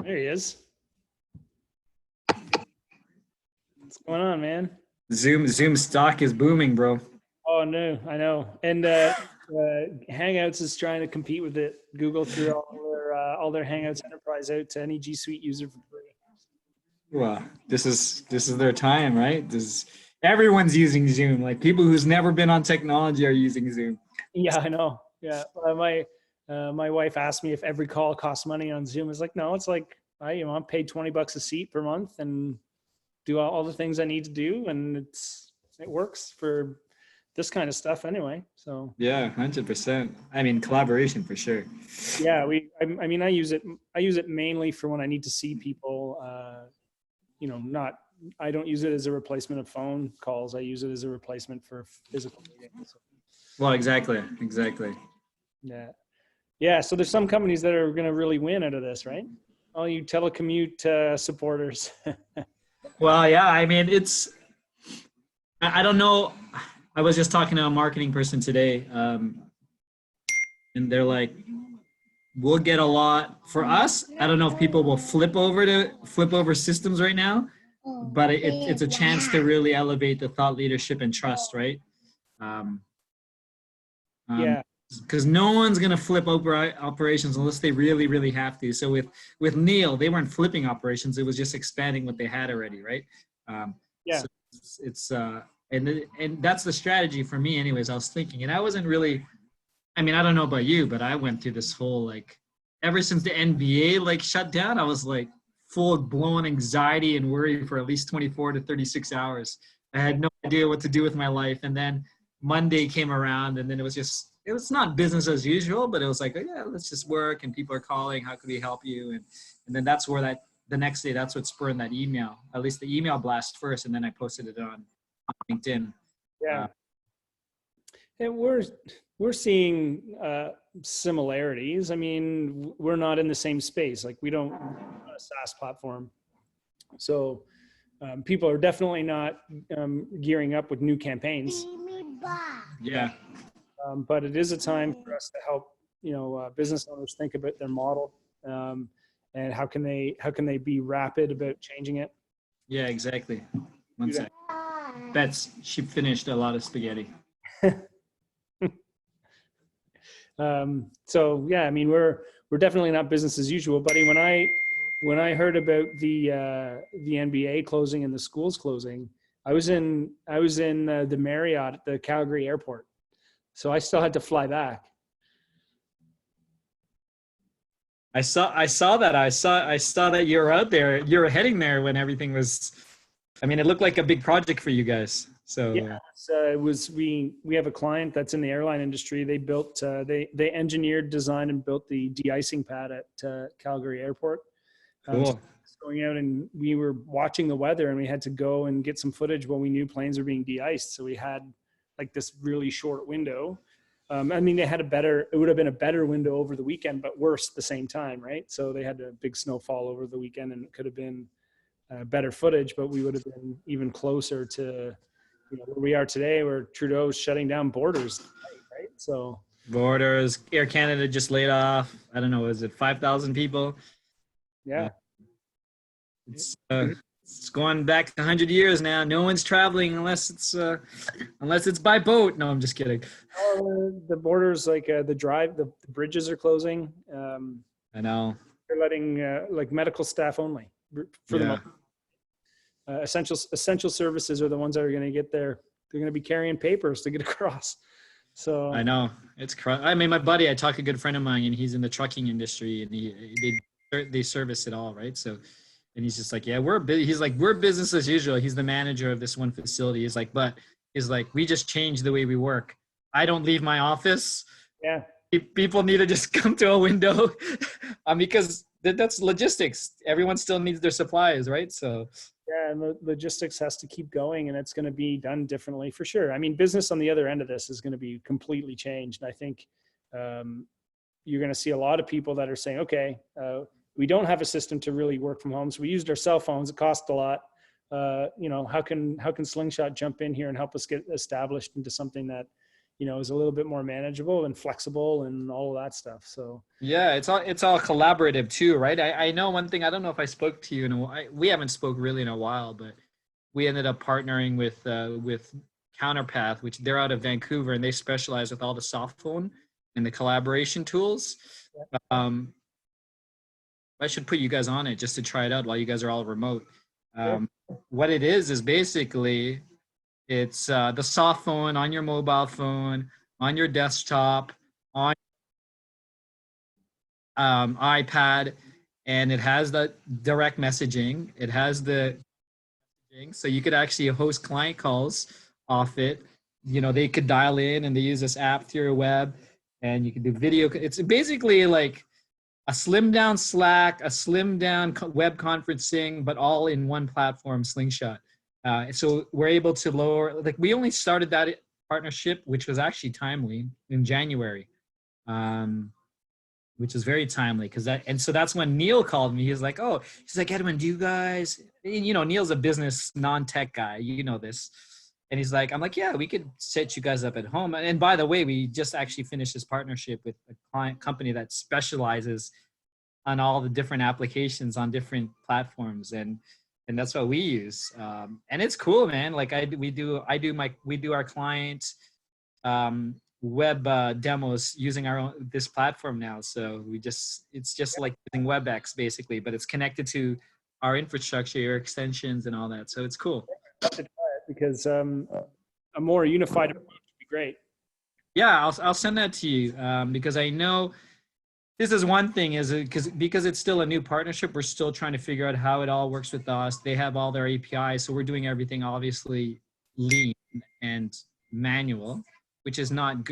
There he is. What's going on, man? Zoom stock is booming, bro. Oh no, I know. And Hangouts is trying to compete with it. Google threw all their Hangouts Enterprise out to any G Suite user for free. Well, this is their time, right? Everyone's using Zoom. Like people who's never been on technology are using Zoom. Yeah, I know. Yeah, my wife asked me if every call costs money on Zoom. It's like, no, it's like I'm paid $20 a seat per month and do all the things I need to do, and it works for this kind of stuff anyway. So yeah, 100%. I mean, collaboration for sure. Yeah, I use it mainly for when I need to see people. I don't use it as a replacement of phone calls. I use it as a replacement for physical meetings. Well, exactly. Yeah. So there's some companies that are going to really win out of this, right? All you telecommute supporters. Well, yeah. I mean, I don't know. I was just talking to a marketing person today, and they're like, we'll get a lot for us. I don't know if people will flip over systems right now, but it's a chance to really elevate the thought leadership and trust, right? Yeah. Because no one's gonna flip over operations unless they really, really have to. So with Neil, they weren't flipping operations; it was just expanding what they had already, right? Yeah. So it's and that's the strategy for me, anyways. I was thinking, and I wasn't really. I mean, I don't know about you, but I went through this whole ever since the NBA shut down, I was full blown anxiety and worry for at least 24 to 36 hours. I had no idea what to do with my life, and then Monday came around, and then it was not business as usual, but it was like, oh, yeah, let's just work, and people are calling, how can we help you? And then that's where the next day, that's what spurred that email, at least the email blast first, and then I posted it on LinkedIn. Yeah. And we're seeing similarities. I mean, we're not in the same space. We don't have a SaaS platform. So people are definitely not gearing up with new campaigns. Yeah. But it is a time for us to help, business owners think about their model and how can they be rapid about changing it. Yeah, exactly. One sec. Bets, she finished a lot of spaghetti. So yeah, I mean, we're definitely not business as usual, buddy. When I heard about the NBA closing and the schools closing, I was in the Marriott at the Calgary airport. So I still had to fly back. I saw that. I saw that you were out there. You were heading there when everything was. I mean, it looked like a big project for you guys. So yeah, we have a client that's in the airline industry. They built they engineered, designed, and built the de-icing pad at Calgary Airport. Cool. So going out, and we were watching the weather, and we had to go and get some footage when we knew planes were being de-iced. So we had this really short window. I mean, it would have been a better window over the weekend, but worse at the same time, right? So they had a big snowfall over the weekend, and it could have been better footage, but we would have been even closer to where we are today, where Trudeau's shutting down borders, right? So borders, Air Canada just laid off. I don't know, is it 5,000 people? Yeah. It's going back 100 years now. No one's traveling unless it's by boat. No, I'm just kidding. The borders, the bridges are closing. I know. They're letting medical staff only for the moment. Essential services are the ones that are going to get there. They're going to be carrying papers to get across. So I know I mean, my buddy, I talk a good friend of mine, and he's in the trucking industry, and they service it all, right? So, and he's just like, yeah, we're business as usual. He's the manager of this one facility. He's like, we just changed the way we work. I don't leave my office. Yeah. People need to just come to a window because that's logistics. Everyone still needs their supplies, right? So. Yeah, and the logistics has to keep going, and it's going to be done differently for sure. I mean, business on the other end of this is going to be completely changed. And I think you're going to see a lot of people that are saying, okay, we don't have a system to really work from home. So we used our cell phones. It cost a lot. How can Slingshot jump in here and help us get established into something that, is a little bit more manageable and flexible and all of that stuff. So Yeah, it's all collaborative too, right? I know one thing. I don't know if I spoke to you in a while. We haven't spoke really in a while, but we ended up partnering with Counterpath, which they're out of Vancouver, and they specialize with all the soft phone and the collaboration tools. Um, I should put you guys on it just to try it out while you guys are all remote. sure. What it is basically it's the soft phone on your mobile phone, on your desktop, on iPad, and it has the direct messaging. It has the so you could actually host client calls off it. They could dial in and they use this app through your web, and you can do video. It's basically like a slim down Slack, a slim down web conferencing, but all in one platform, Slingshot. So we're able to lower, like we only started that partnership, which was actually timely in January, which is very timely and so that's when Neil called me. He's like, Edwin, do you guys, Neil's a business non-tech guy, this. And he's like, I'm like, yeah, we could set you guys up at home. And by the way, we just actually finished this partnership with a client company that specializes on all the different applications on different platforms. And that's what we use. And it's cool, man. Like we do our client web demos using this platform now. So it's just like using WebEx basically, but it's connected to our infrastructure, your extensions and all that. So it's cool. Because a more unified approach would be great. Yeah, I'll send that to you because I know this is one thing is because it's still a new partnership. We're still trying to figure out how it all works with us. They have all their APIs, so we're doing everything obviously lean and manual, which is not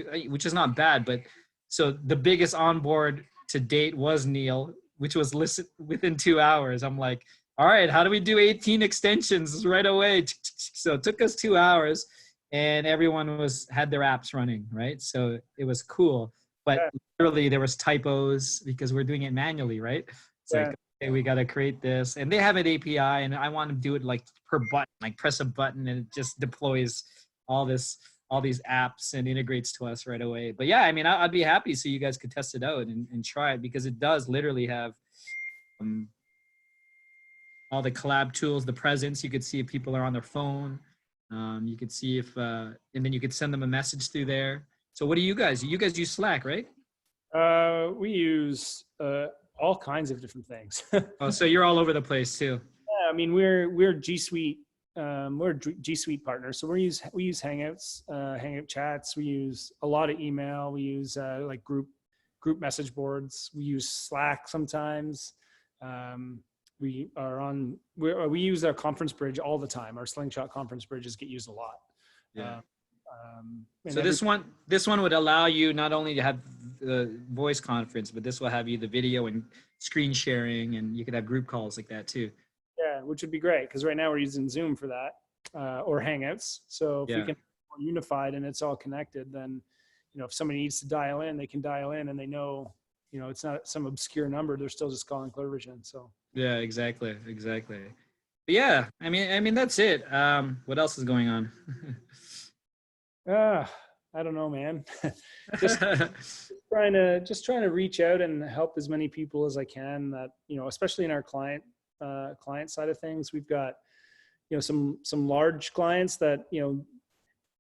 bad. But so the biggest onboard to date was Neil, which was listed within 2 hours. I'm like, all right, how do we do 18 extensions right away? So it took us 2 hours and everyone had their apps running, right? So it was cool. But literally there was typos because we're doing it manually, right? It's like, okay, we got to create this. And they have an API and I want to do it like per button, like press a button and it just deploys all these apps and integrates to us right away. But yeah, I mean, I'd be happy so you guys could test it out and try it because it does literally have all the collab tools, the presence. You could see if people are on their phone. You could see if, and then you could send them a message through there. So what do you guys use Slack, right? We use all kinds of different things. Oh, so you're all over the place too. Yeah, I mean, we're G Suite. We're G Suite partners. So we use Hangouts, Hangout chats. We use a lot of email. We use like group message boards. We use Slack sometimes. We use our conference bridge all the time. Our Slingshot conference bridges get used a lot. Yeah. So this one would allow you not only to have the voice conference, but this will have you the video and screen sharing, and you could have group calls like that too. Yeah, which would be great because right now we're using Zoom for that or Hangouts. So if we can be more unified and it's all connected, then if somebody needs to dial in, they can dial in and they know it's not some obscure number. They're still just calling Kleurvision. So yeah, exactly. But yeah, I mean that's it. What else is going on? I don't know, man. just trying to reach out and help as many people as I can. That especially in our client side of things, we've got some large clients that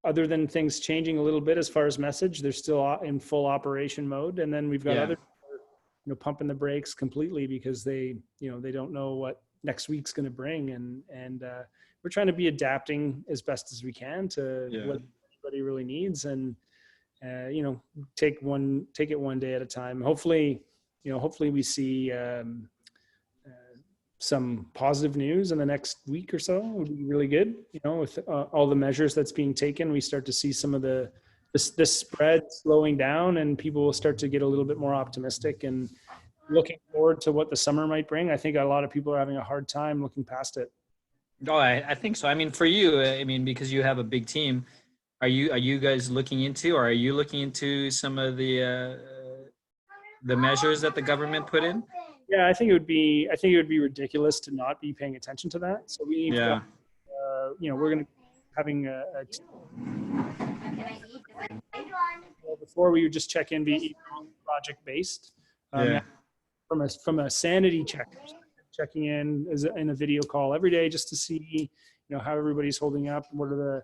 other than things changing a little bit as far as message, they're still in full operation mode. And then we've got other pumping the brakes completely because they don't know what next week's going to bring, and we're trying to be adapting as best as we can to what everybody really needs, and take it one day at a time. Hopefully we see some positive news in the next week or so. It would be really good. With all the measures that's being taken, we start to see some of the spread slowing down, and people will start to get a little bit more optimistic and looking forward to what the summer might bring. I think a lot of people are having a hard time looking past it. Oh, I think so. I mean, for you, because you have a big team, are you guys looking into some of the measures that the government put in? Yeah, I think it would be ridiculous to not be paying attention to that. So we, we're going to having Well, before we would just check in via project based. Yeah. From a sanity check, checking in in a video call every day just to see, how everybody's holding up. What are the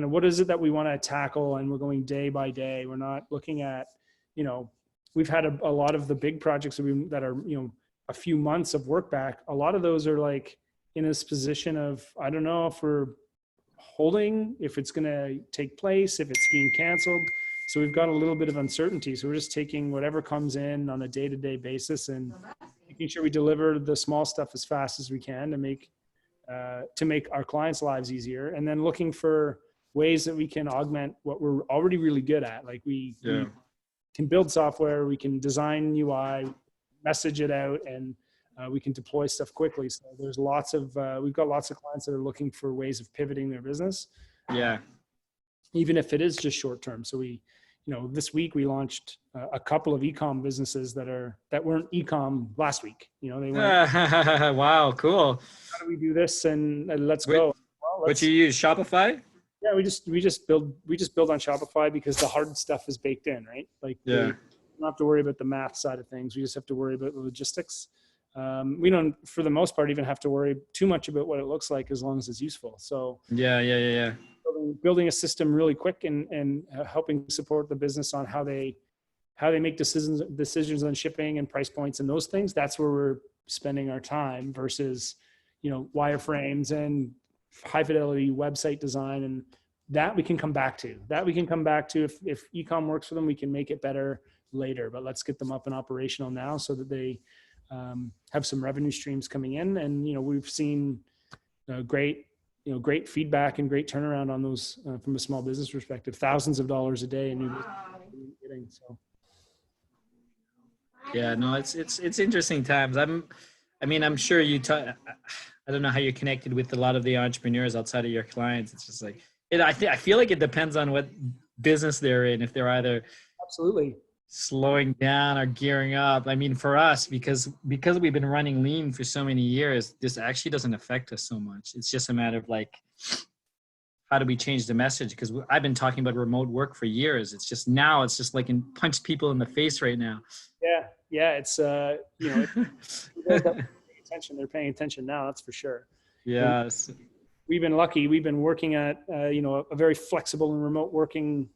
what is it that we want to tackle? And we're going day by day. We're not looking at, we've had a lot of the big projects that are, a few months of work back. A lot of those are like in this position of, I don't know if we're holding, if it's going to take place, if it's being canceled. So we've got a little bit of uncertainty. So we're just taking whatever comes in on a day-to-day basis and making sure we deliver the small stuff as fast as we can to make our clients' lives easier. And then looking for ways that we can augment what we're already really good at. Like we can build software, we can design UI, message it out, and we can deploy stuff quickly. So there's we've got lots of clients that are looking for ways of pivoting their business. Yeah. Even if it is just short term. So this week we launched a couple of e-com businesses that weren't e-com last week. They weren't. Wow, cool. How do we do this? And let's go. Well, but you use Shopify? Yeah, we just build on Shopify because the hard stuff is baked in, right? Like we don't have to worry about the math side of things. We just have to worry about the logistics. We don't, for the most part, even have to worry too much about what it looks like as long as it's useful. So yeah. Building a system really quick and helping support the business on how they make decisions on shipping and price points and those things. That's where we're spending our time versus, wireframes and high fidelity website design, and that we can come back to. If e-com works for them, we can make it better later, but let's get them up and operational now so that they have some revenue streams coming in. And, we've seen great feedback and great turnaround on those from a small business perspective, thousands of dollars a day. And so. Yeah, no, it's interesting times. I'm sure I don't know how you're connected with a lot of the entrepreneurs outside of your clients. It's just like, I feel like it depends on what business they're in. If they're either absolutely slowing down or gearing up. For us, because we've been running lean for so many years, this actually doesn't affect us so much. It's just a matter of like, how do we change the message? Because I've been talking about remote work for years. It's just like punch people in the face right now. Yeah. It's they're paying attention now. That's for sure. Yes. We've been lucky. We've been working at a very flexible and remote working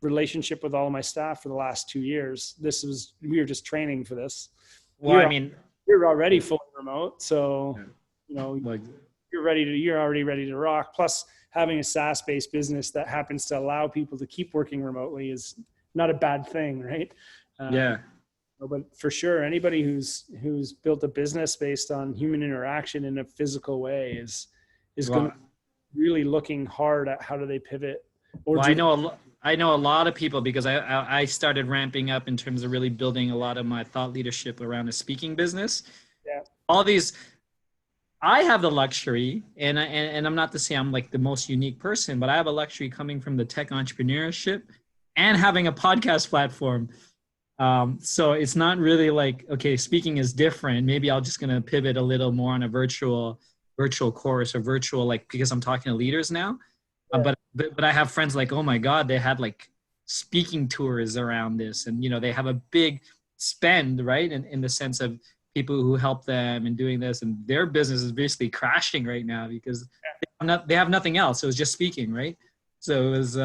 relationship with all of my staff for the last 2 years. We were just training for this. Well, you're already fully remote, so you're already ready to rock. Plus, having a SaaS-based business that happens to allow people to keep working remotely is not a bad thing, right? But for sure, anybody who's built a business based on human interaction in a physical way is going to really looking hard at how do they pivot. I know a lot of people because I started ramping up in terms of really building a lot of my thought leadership around a speaking business. Yeah. All these, I have the luxury, and I'm not to say I'm like the most unique person, but I have a luxury coming from the tech entrepreneurship and having a podcast platform. So it's not really like, okay, speaking is different. Maybe I'm just going to pivot a little more on a virtual course or virtual, like, because I'm talking to leaders now. Yeah. But I have friends like, oh my God, they had like speaking tours around this, and they have a big spend, right? In the sense of people who help them in doing this, and their business is basically crashing right now because they have nothing else. So it's just speaking, right? So it was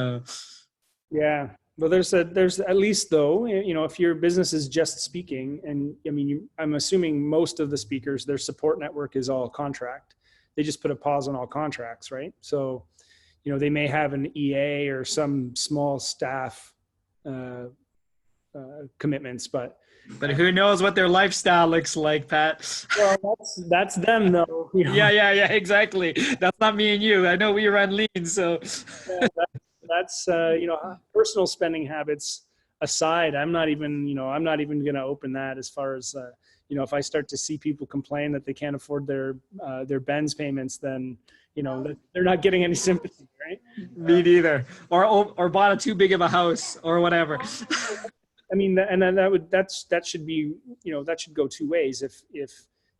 yeah. Well, there's at least though, if your business is just speaking, and I'm assuming most of the speakers, their support network is all contract. They just put a pause on all contracts, right? So, they may have an EA or some small staff commitments, but who knows what their lifestyle looks like, Pat? Well, that's them though. Yeah, exactly. That's not me and you. I know we run lean, so. Yeah, that's personal spending habits aside, I'm not even going to open that as far as if I start to see people complain that they can't afford their Benz payments, then they're not getting any sympathy, right? Me neither. Or bought a too big of a house or whatever. That should be, that should go two ways. If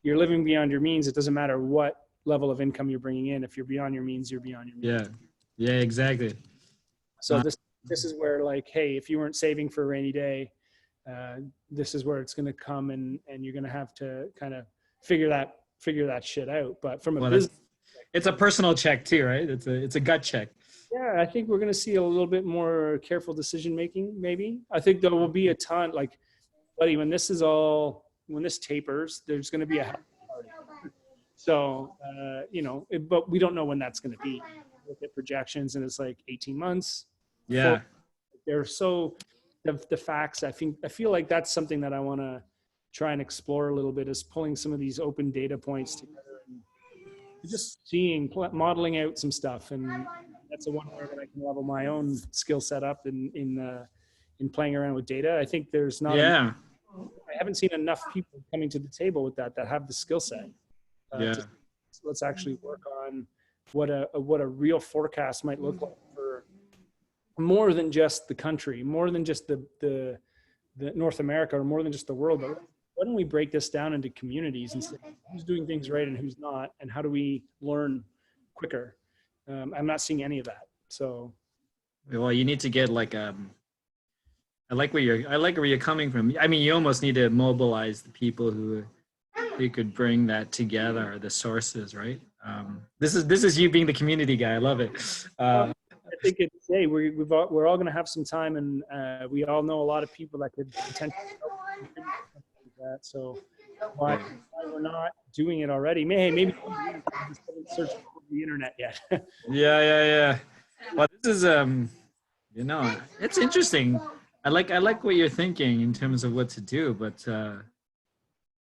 you're living beyond your means, it doesn't matter what level of income you're bringing in. If you're beyond your means, you're beyond your means. Yeah, exactly. So this is where like, hey, if you weren't saving for a rainy day, this is where it's going to come, and you're going to have to kind of figure that shit out. But from a business, it's a personal check too, right? It's a gut check. yeah, I think we're going to see a little bit more careful decision making. Maybe I think there will be a ton, like, buddy, when this tapers, there's going to be a party. So but we don't know when that's going to be. Look at projections, and it's like 18 months. Yeah, they're so the facts. I feel like that's something that I want to try and explore a little bit, is pulling some of these open data points together and just modeling out some stuff. And that's the one where that I can level my own skill set up in playing around with data. I think there's not. Yeah. I haven't seen enough people coming to the table with that have the skill set. Let's actually work on what a real forecast might look like for more than just the country, more than just the North America, or more than just the world. But why don't we break this down into communities and say who's doing things right and who's not, and how do we learn quicker? I'm not seeing any of that. So, well, you need to get like I like where you're coming from. I mean, you almost need to mobilize the people who could bring that together, the sources, right? This is you being the community guy. I love it. I think it's we're all going to have some time, and we all know a lot of people that could potentially help that. So why we're not doing it already? Maybe we just haven't searched the internet yet. Yeah. Well, this is it's interesting. I like what you're thinking in terms of what to do, but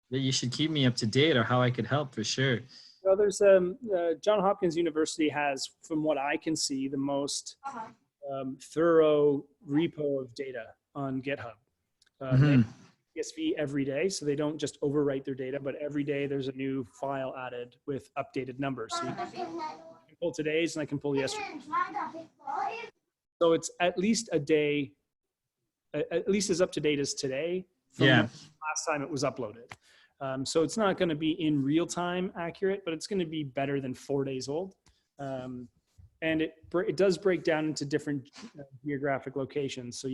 you should keep me up to date, or how I could help for sure. Well, there's Johns Hopkins University has, from what I can see, the most thorough repo of data on GitHub. They CSV every day, so they don't just overwrite their data, but every day there's a new file added with updated numbers. So you can pull today's, and I can pull yesterday's. So it's at least a day, at least as up to date as today from last time it was uploaded. So it's not going to be in real time accurate, but it's going to be better than 4 days old. And it does break down into different geographic locations. So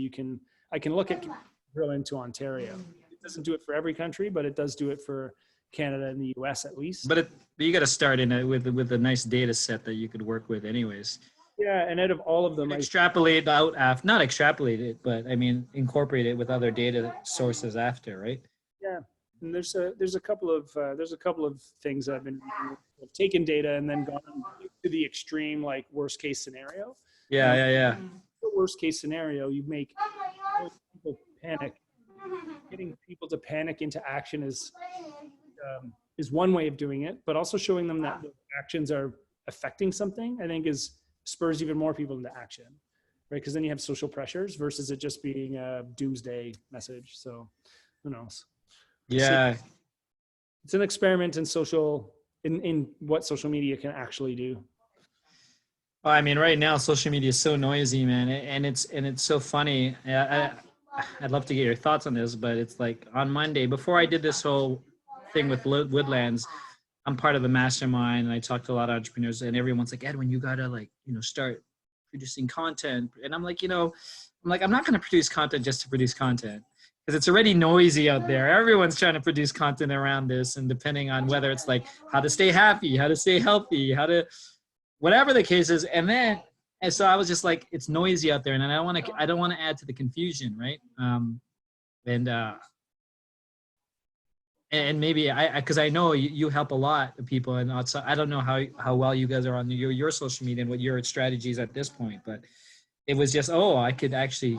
I can look at drill into Ontario. It doesn't do it for every country, but it does do it for Canada and the US at least. But you got to start with a nice data set that you could work with anyways. Yeah, and out of all of them, extrapolate out after, not extrapolate it, but I mean incorporate it with other data sources after, right? Yeah. And there's a couple of things I've been taken data and then gone to the extreme, like worst case scenario. Yeah. The worst case scenario, you make people panic. Getting people to panic into action is one way of doing it, but also showing them that the actions are affecting something, I think, spurs even more people into action, right? Because then you have social pressures versus it just being a doomsday message. So who knows? Yeah, it's an experiment in what social media can actually do. Well, I mean, right now social media is so noisy, man, and it's so funny. I'd love to get your thoughts on this, but it's like on Monday, before I did this whole thing with Woodlands, I'm part of a mastermind, and I talk to a lot of entrepreneurs, and everyone's like, Edwin, you gotta start producing content. And I'm like, I'm not gonna produce content just to produce content, because it's already noisy out there. Everyone's trying to produce content around this, and depending on whether it's like how to stay happy, how to stay healthy, how to, whatever the case is. And so I was just like, it's noisy out there, and I don't want to add to the confusion, right? And maybe because I know you help a lot of people, and I don't know how well you guys are on your social media and what your strategies at this point, but it was just, I could actually.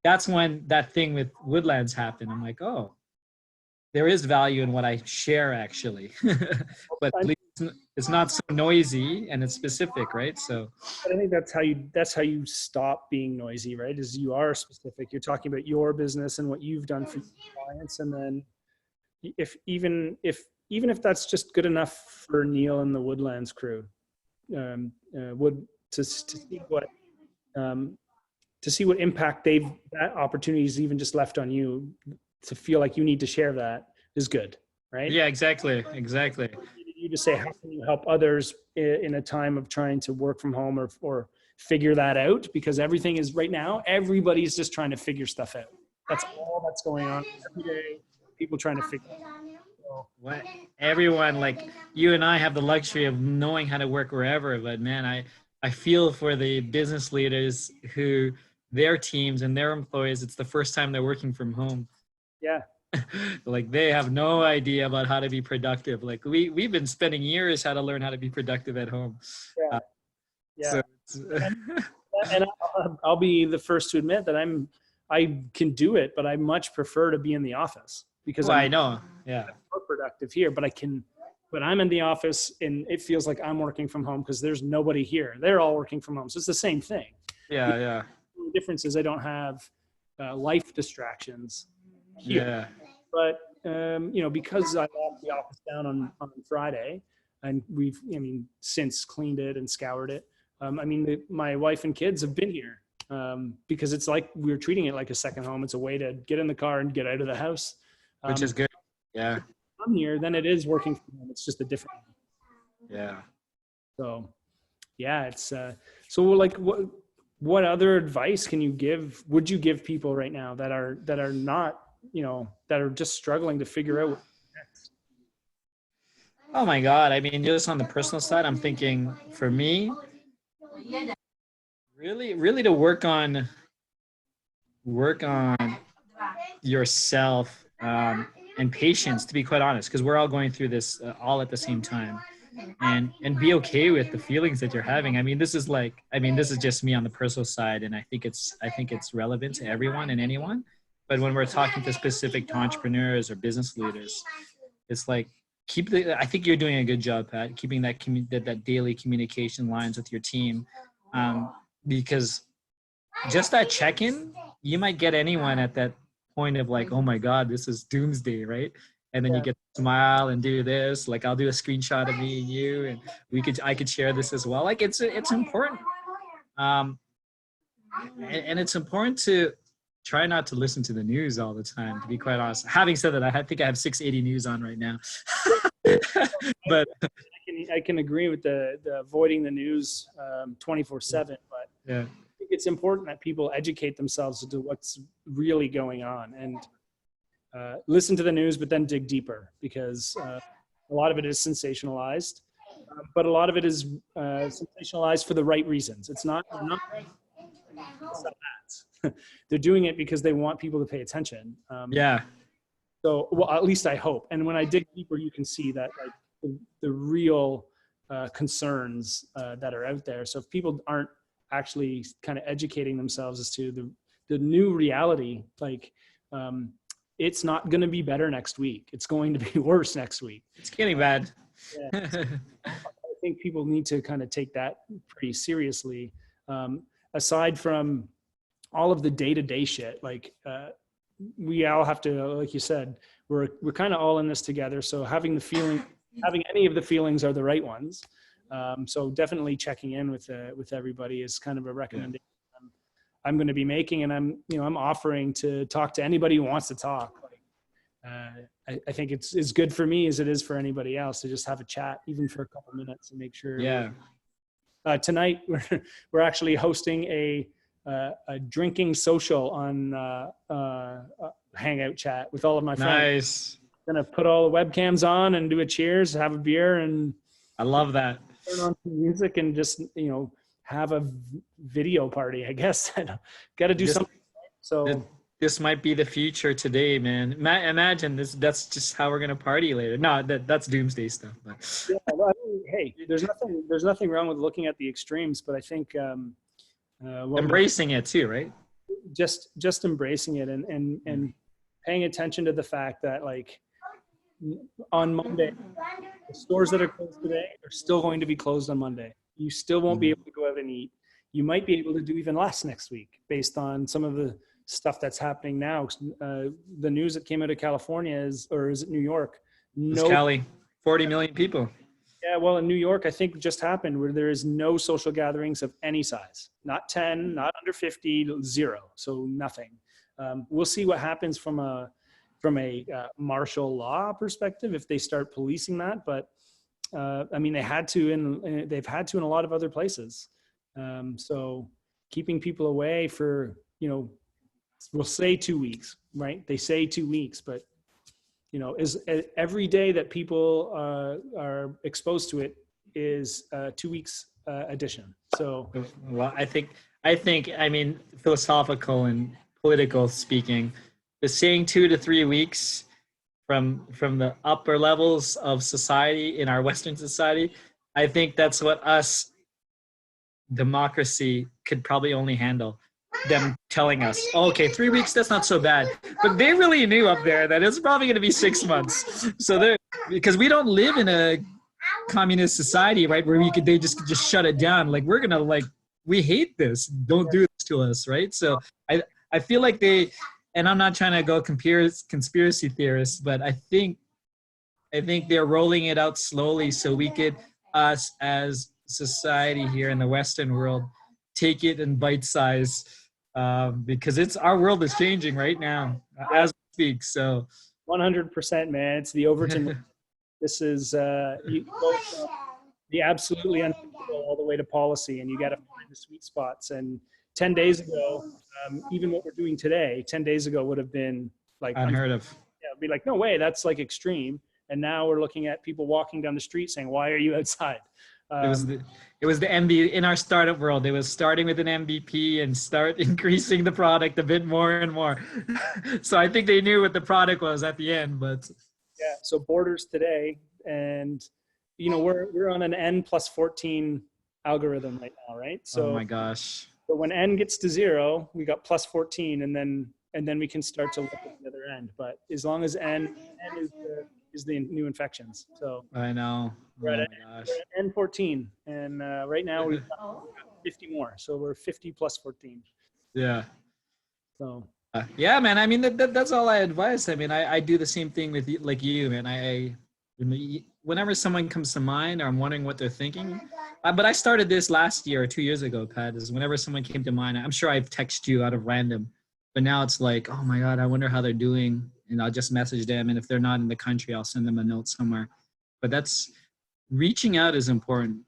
That's when that thing with Woodlands happened. I'm like, there is value in what I share actually, but at least it's not so noisy and it's specific, right? So I think that's how you stop being noisy, right? Is you are specific. You're talking about your business and what you've done for your clients, and then even if that's just good enough for Neil and the Woodlands crew, to see what impact that opportunity's even just left on you, to feel like you need to share that is good, right? Yeah, exactly. You just say, how can you help others in a time of trying to work from home or figure that out, because everything is right now, everybody's just trying to figure stuff out. That's all that's going on every day. People trying to figure it out. So, What everyone, like you and I have the luxury of knowing how to work wherever, but man, I feel for the business leaders who their teams and their employees, it's the first time they're working from home. yeah. Like they have no idea about how to be productive. Like we've been spending years how to learn how to be productive at home. Yeah. Uh, Yeah. so And I'll be the first to admit that I can do it, but I much prefer to be in the office, because well, I I'm know. Yeah. more productive here, but I'm in the office and it feels like I'm working from home because there's nobody here. They're all working from home. So it's the same thing. Yeah. Yeah. The difference is I don't have life distractions here. Yeah. But, because I locked the office down on Friday, and since cleaned it and scoured it, my wife and kids have been here, because it's like we're treating it like a second home. It's a way to get in the car and get out of the house. Which is good. Yeah. I'm here, then it is working from home. It's just a different. Yeah. So, yeah, it's so like what other advice would you give people right now that are not, that are just struggling to figure out what's next? Oh my God. I mean, just on the personal side, I'm thinking for me, really to work on yourself, and patience, to be quite honest, because we're all going through this all at the same time, and be okay with the feelings that you're having. This is just me on the personal side, and I think it's relevant to everyone and anyone. But when we're talking to specific entrepreneurs or business leaders, it's like I think you're doing a good job, Pat, keeping that daily communication lines with your team, because just that check-in, you might get anyone at that point of like, oh my God, this is doomsday, right? And then you get to smile and do this. Like I'll do a screenshot of me and you, and I could share this as well. Like it's important, and it's important to try not to listen to the news all the time, to be quite honest. Having said that, I think I have 680 news on right now. But I can agree with the avoiding the news 24/7, but yeah. I think it's important that people educate themselves into what's really going on, and listen to the news, but then dig deeper, because a lot of it is sensationalized, but a lot of it is sensationalized for the right reasons. It's not that. They're doing it because they want people to pay attention. Yeah. So, well, at least I hope. And when I dig deeper, you can see that like the real concerns that are out there. So if people aren't actually kind of educating themselves as to the new reality, like it's not going to be better next week. It's going to be worse next week. It's getting bad. Yeah. I think people need to kind of take that pretty seriously. Aside from all of the day-to-day shit, like we all have to, like you said, we're kind of all in this together. So having any of the feelings are the right ones. So definitely checking in with everybody is kind of a recommendation I'm going to be making, and I'm offering to talk to anybody who wants to talk. Like, I think it's as good for me as it is for anybody else to just have a chat, even for a couple minutes, and make sure. Yeah. Tonight we're actually hosting a drinking social on Hangout chat with all of my friends. Nice. Gonna put all the webcams on and do a cheers, have a beer, and I love that. turn on some music and just have a video party, I guess. Got to do something. So this might be the future today, man. Imagine this. That's just how we're gonna party later. No, that's doomsday stuff. But. Yeah, well, hey, there's nothing wrong with looking at the extremes, but I think embracing it too, right? Just embracing it and paying attention to the fact that, like, on Monday, the stores that are closed today are still going to be closed on Monday. You still won't be able to go out and eat. You might be able to do even less next week based on some of the stuff that's happening now. The news that came out of California is it New York? It's Cali, 40 million people. Yeah, well, in New York, I think just happened where there is no social gatherings of any size. Not 10, not under 50, 0. So nothing. We'll see what happens from a martial law perspective if they start policing that. But they've had to in a lot of other places. So keeping people away for, we'll say 2 weeks, right? They say 2 weeks, but is every day that people are exposed to it is 2 weeks addition. So, well, I mean, philosophical and political speaking, the saying 2 to 3 weeks from the upper levels of society in our Western society, I think that's what us democracy could probably only handle. Them telling us, oh, okay, 3 weeks, that's not so bad. But they really knew up there that it's probably going to be 6 months. So they're, because we don't live in a communist society, right, where they just shut it down. Like, we're gonna, like, we hate this, don't do this to us, right? So I feel like they, and I'm not trying to go conspiracy theorists, but I think they're rolling it out slowly so we could, us as society here in the Western world, take it in bite size, because our world is changing right now as we speak. So 100%, man. It's the Overton. This is you go from the absolutely unthinkable all the way to policy, and you got to find the sweet spots. And 10 days ago, even what we're doing today, 10 days ago would have been like unheard of. Yeah, it'd be like, no way, that's like extreme. And now we're looking at people walking down the street saying, "Why are you outside?" It was the MV in our startup world. It was starting with an MVP and start increasing the product a bit more and more. So I think they knew what the product was at the end, but yeah. So borders today, and we're on an N+14 algorithm right now, right? So oh my gosh. But when N gets to 0, we got +14, and then we can start to look at the other end. But as long as N is the new infections. So I know. We're at N14, and right now we've got 50 more. So we're 50 + 14. Yeah. So. Yeah, man. I mean, that's all I advise. I mean, I do the same thing with like you, man. I whenever someone comes to mind, or I'm wondering what they're thinking. But I started this last year or 2 years ago, Pat. Is whenever someone came to mind, I'm sure I've texted you out of random, but now it's like, oh my God, I wonder how they're doing, and I'll just message them. And if they're not in the country, I'll send them a note somewhere. But that's reaching out is important.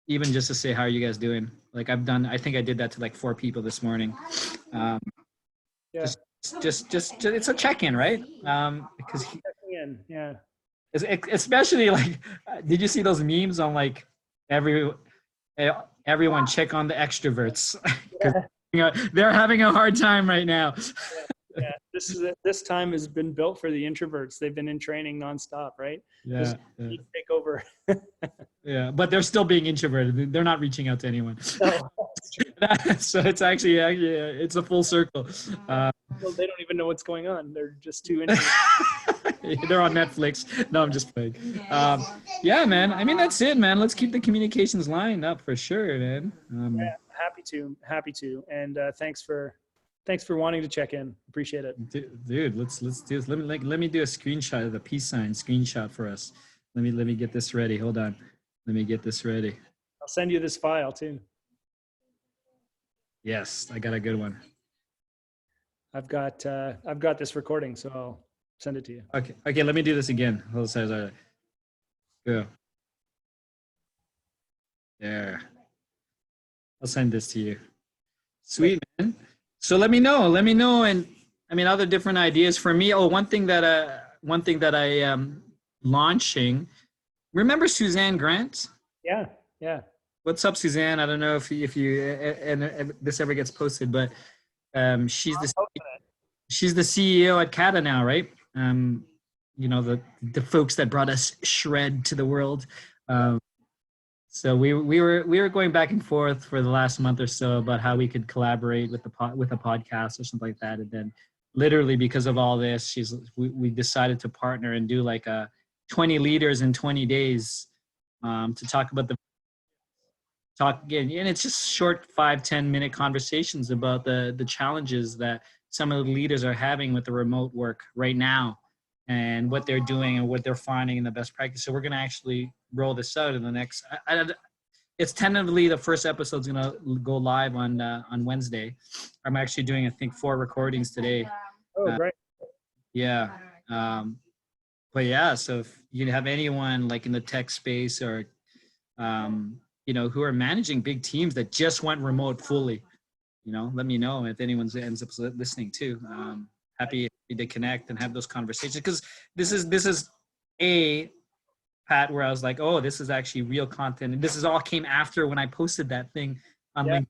Even just to say, how are you guys doing? Like I think I did that to like 4 people this morning. Yeah. Just it's a check-in, right? Because yeah. Especially like, did you see those memes on like everyone check on the extroverts? They're having a hard time right now. Yeah. This time has been built for the introverts. They've been in training nonstop, right? Yeah. You take over. Yeah, but they're still being introverted. They're not reaching out to anyone. No. So it's actually it's a full circle. Well, they don't even know what's going on. They're just too introverted. They're on Netflix. No, I'm just playing. Yeah, man. I mean, that's it, man. Let's keep the communications line up for sure, man. Yeah, happy to. And thanks for wanting to check in. Appreciate it. Dude, let's do this. Let me do a screenshot of the peace sign screenshot for us. Let me get this ready. Hold on. Let me get this ready. I'll send you this file too. Yes, I got a good one. I've got this recording, so I'll send it to you. Okay. Let me do this again. Hold on. Go. There. I'll send this to you. Sweet, man. So let me know, and I mean, other different ideas for me. Oh, one thing that I am launching. Remember Suzanne Grant? Yeah. What's up, Suzanne? I don't know if you and this ever gets posted, but she's the CEO at Kata now, right? The folks that brought us Shred to the world. So we were going back and forth for the last month or so about how we could collaborate with a podcast or something like that, and then literally because of all this, we decided to partner and do like a 20 leaders in 20 days to talk about again, and it's just short 5-10 minute conversations about the challenges that some of the leaders are having with the remote work right now, and what they're doing and what they're finding in the best practice. So we're going to actually roll this out in the next, it's tentatively the first episode's going to go live on Wednesday. I'm actually doing, I think, 4 recordings today. Oh, great. Yeah. But yeah, so if you have anyone like in the tech space or who are managing big teams that just went remote fully, let me know if anyone ends up listening too. Happy to connect and have those conversations, because this is a Pat, where I was like, oh, this is actually real content. And this is all came after when I posted that thing on LinkedIn.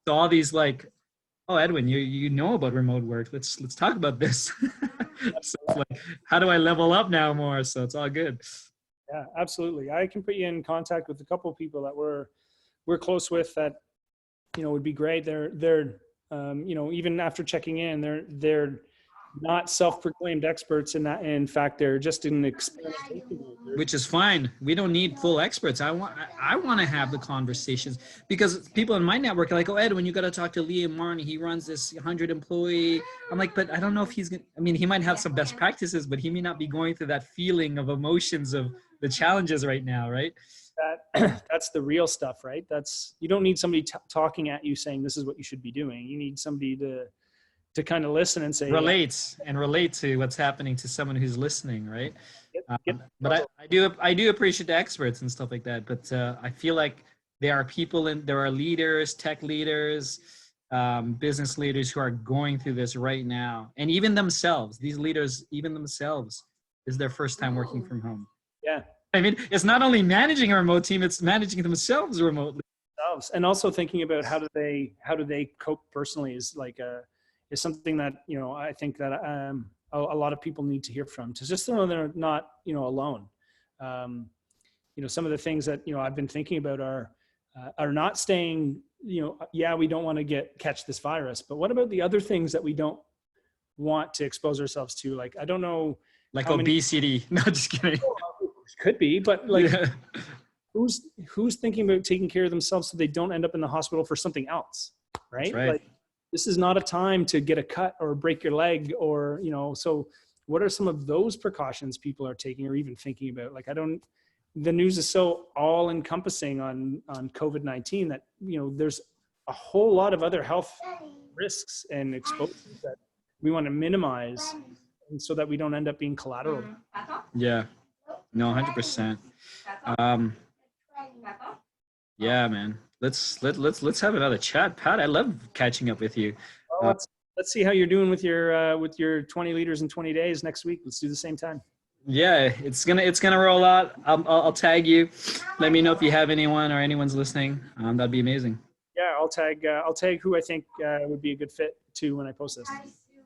So all these like, oh, Edwin, you know about remote work. Let's talk about this. So it's like, how do I level up now more? So it's all good. Yeah, absolutely. I can put you in contact with a couple of people that we're close with that, would be great. They're even after checking in, they're not self-proclaimed experts in that. In fact, they're just in experimentation. Which is fine. We don't need full experts. I want to have the conversations, because people in my network are like, oh, Edwin, you got to talk to Liam Marnie. He runs this 100 employee. I'm like, but I don't know if he's going to, I mean, he might have some best practices, but he may not be going through that feeling of emotions of the challenges right now. Right. That's the real stuff, right? You don't need somebody talking at you saying, this is what you should be doing. You need somebody to kind of listen and say, relate to what's happening to someone who's listening, right? But I do appreciate the experts and stuff like that. But I feel like there are leaders, tech leaders, business leaders who are going through this right now, and even themselves. These leaders, even themselves, is their first time working from home. Yeah, I mean, it's not only managing a remote team; it's managing themselves remotely. And also thinking about how do they cope personally is something that I think that a lot of people need to hear from, to just know they're not alone. Some of the things that I've been thinking about are not staying. We don't want to catch this virus, but what about the other things that we don't want to expose ourselves to? Like, I don't know, like obesity. No, just kidding. Could be, but who's thinking about taking care of themselves so they don't end up in the hospital for something else, right? That's right. This is not a time to get a cut or break your leg, or so what are some of those precautions people are taking or even thinking about? The news is so all encompassing on COVID-19 that there's a whole lot of other health risks and exposures that we want to minimize, and so that we don't end up being collateral. Yeah, no, 100%. Yeah, man. Let's have another chat, Pat. I love catching up with you. Well, let's see how you're doing with your 20 liters in 20 days next week. Let's do the same time. Yeah, it's gonna roll out. I'll tag you. Let me know if you have anyone or anyone's listening. That'd be amazing. Yeah, I'll tag who I think would be a good fit too when I post this.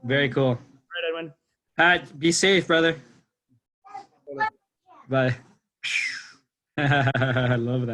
Very cool. All right, Edwin. Pat, be safe, brother. Bye. I love that.